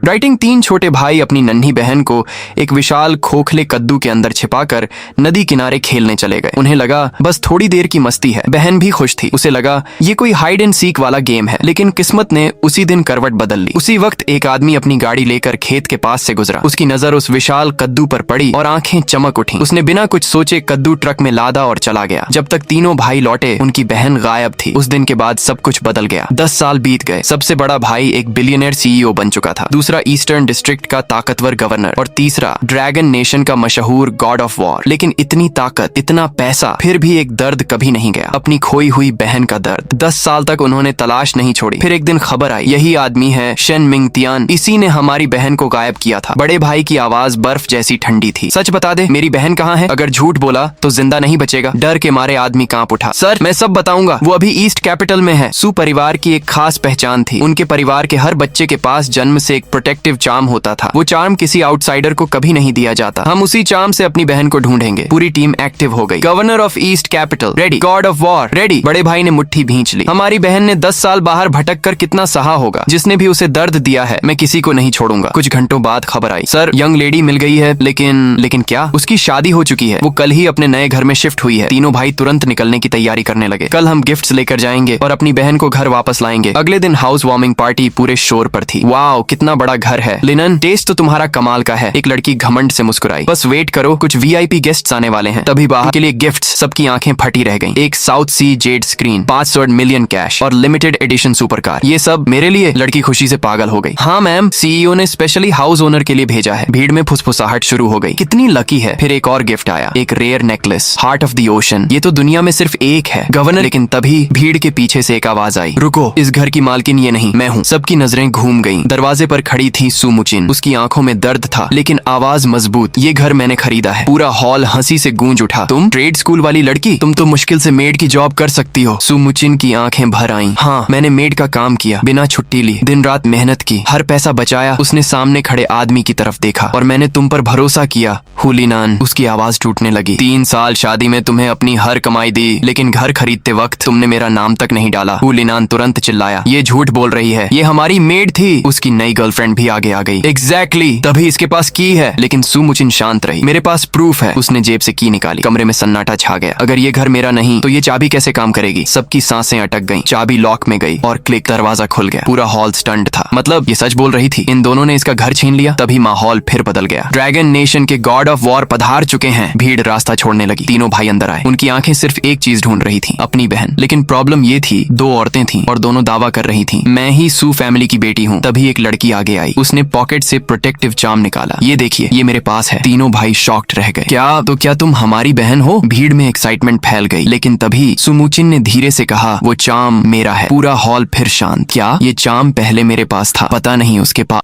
Writing 3 छोटे भाई अपनी नन्ही बहन को एक विशाल खोखले कद्दू के अंदर छिपाकर नदी किनारे खेलने चले गए। उन्हें लगा बस थोड़ी देर की मस्ती है। बहन भी खुश थी, उसे लगा ये कोई हाइड एंड सीक वाला गेम है। लेकिन किस्मत ने उसी दिन करवट बदल ली। उसी वक्त एक आदमी अपनी गाड़ी लेकर खेत के पास से गुजरा। उसकी नजर उस विशाल कद्दू पर पड़ी और आंखें चमक उठी। उसने बिना कुछ सोचे कद्दू ट्रक में लादा और चला गया। जब तक तीनों भाई लौटे उनकी बहन गायब थी। उस दिन के बाद सब कुछ बदल गया। 10 साल बीत गए। सबसे बड़ा भाई एक बिलियनर CEO बन चुका था, दूसरा ईस्टर्न डिस्ट्रिक्ट का ताकतवर गवर्नर और तीसरा ड्रैगन नेशन का मशहूर गॉड ऑफ वॉर। लेकिन इतनी ताकत, इतना पैसा, फिर भी एक दर्द कभी नहीं गया, अपनी खोई हुई बहन का दर्द। 10 साल तक उन्होंने तलाश नहीं छोड़ी। फिर एक दिन खबर आई, यही आदमी है शेन मिंगतियान, इसी ने हमारी बहन को गायब किया था। बड़े भाई की आवाज बर्फ जैसी ठंडी थी। सच बता दे, मेरी बहन कहाँ है? अगर झूठ बोला तो जिंदा नहीं बचेगा। डर के मारे आदमी कांप उठा। सर, मैं सब बताऊंगा। वो अभी ईस्ट कैपिटल में है। सू परिवार की एक खास पहचान थी। उनके परिवार के हर बच्चे के पास जन्म से एक प्रोटेक्टिव चार्म होता था। वो चार्म किसी आउटसाइडर को कभी नहीं दिया जाता। हम उसी चार्म से अपनी बहन को ढूंढेंगे। पूरी टीम एक्टिव हो गई। Governor of east capital ready, God of war ready. बड़े भाई ने मुट्ठी भींच ली। हमारी बहन ने 10 साल बाहर भटक कर कितना सहा होगा। जिसने भी उसे दर्द दिया है, मैं किसी को नहीं छोड़ूंगा। कुछ घंटों बाद खबर आई, सर यंग लेडी मिल गई है। लेकिन क्या? उसकी शादी हो चुकी है। वो कल ही अपने नए घर में शिफ्ट हुई है। तीनों भाई तुरंत निकलने की तैयारी करने लगे। कल हम गिफ्ट्स लेकर जाएंगे और अपनी बहन को घर वापस लाएंगे। अगले दिन हाउस वार्मिंग पार्टी पूरे शोर पर थी। वाओ, कितना बड़ा घर है। लिनन, टेस्ट तो तुम्हारा कमाल का है। एक लड़की घमंड से मुस्कुराई। बस वेट करो, कुछ VIP गेस्ट्स आने वाले हैं। तभी बाहर के लिए गिफ्ट्स। सबकी आंखें फटी रह गईं। एक साउथ सी जेड स्क्रीन, 500 मिलियन कैश और लिमिटेड एडिशन सुपर कार। ये सब मेरे लिए? लड़की खुशी से पागल हो गई। हाँ मैम, CEO ने स्पेशली हाउस ओनर के लिए भेजा है। भीड़ में फुसफुसाहट शुरू हो गई। कितनी लकी है। फिर एक और गिफ्ट आया, एक rare necklace, heart of the ocean. ये तो दुनिया में सिर्फ एक है गवर्नर। लेकिन तभी भीड़ के पीछे से एक आवाज आई, रुको, इस घर की मालकिन ये नहीं, मैं हूँ। सबकी नजरें घूम गईं। दरवाजे पर खड़ी थी सू मुचिन। उसकी आंखों में दर्द था लेकिन आवाज मजबूत, ये घर मैंने खरीदा है। पूरा हॉल हंसी से गूंज उठा। तुम ट्रेड स्कूल वाली लड़की, तुम तो मुश्किल से मेड की जॉब कर सकती हो। सू मुचिन की आंखें भर आईं। हाँ, मैंने मेड का काम किया, बिना छुट्टी ली, दिन रात मेहनत की, हर पैसा बचाया। उसने सामने खड़े आदमी की तरफ देखा। और मैंने तुम पर भरोसा किया, हुलिनान। उसकी आवाज टूटने लगी। 3 साल शादी में तुम्हें अपनी हर कमाई दी, लेकिन घर खरीदते वक्त तुमने मेरा नाम तक नहीं डाला। हुलिनान तुरंत चिल्लाया, ये झूठ बोल रही है, ये हमारी मेड थी। उसकी नई गर्लफ्रेंड भी आगे आ गई। एग्जैक्टली, तभी इसके पास की है। लेकिन सू मुचिन शांत रही। मेरे पास प्रूफ है। उसने जेब से की निकाली। कमरे में सन्नाटा छा गया। अगर ये घर मेरा नहीं तो ये चाबी कैसे काम करेगी? सबकी सांसें अटक गईं। चाबी लॉक में गई और क्लिक, दरवाजा खुल गया। पूरा हॉल स्टंड था। मतलब ये सच बोल रही थी? इन दोनों ने इसका घर छीन लिया? तभी माहौल फिर बदल गया। ड्रैगन नेशन के गॉड ऑफ वॉर पधार चुके हैं। भीड़ रास्ता छोड़ने लगी। तीनों भाई अंदर आए। उनकी आंखें सिर्फ एक चीज ढूंढ रही थी, अपनी बहन। लेकिन प्रॉब्लम ये थी, 2 औरतें थीं और दोनों दावा कर रही थीं, मैं ही सू फैमिली की बेटी हूँ। तभी एक लड़की आगे आई। उसने पॉकेट से प्रोटेक्टिव चार्म निकाला। ये देखिए, ये मेरे पास है। तीनों भाई शॉक्ड रह गए। क्या तुम हमारी बहन हो? भीड़ में एक्साइटमेंट फैल गई। लेकिन तभी सुमुचिन ने धीरे से कहा, वो चार्म मेरा है। पूरा हॉल फिर शांत। क्या ये चार्म पहले मेरे पास था? पता नहीं उसके पास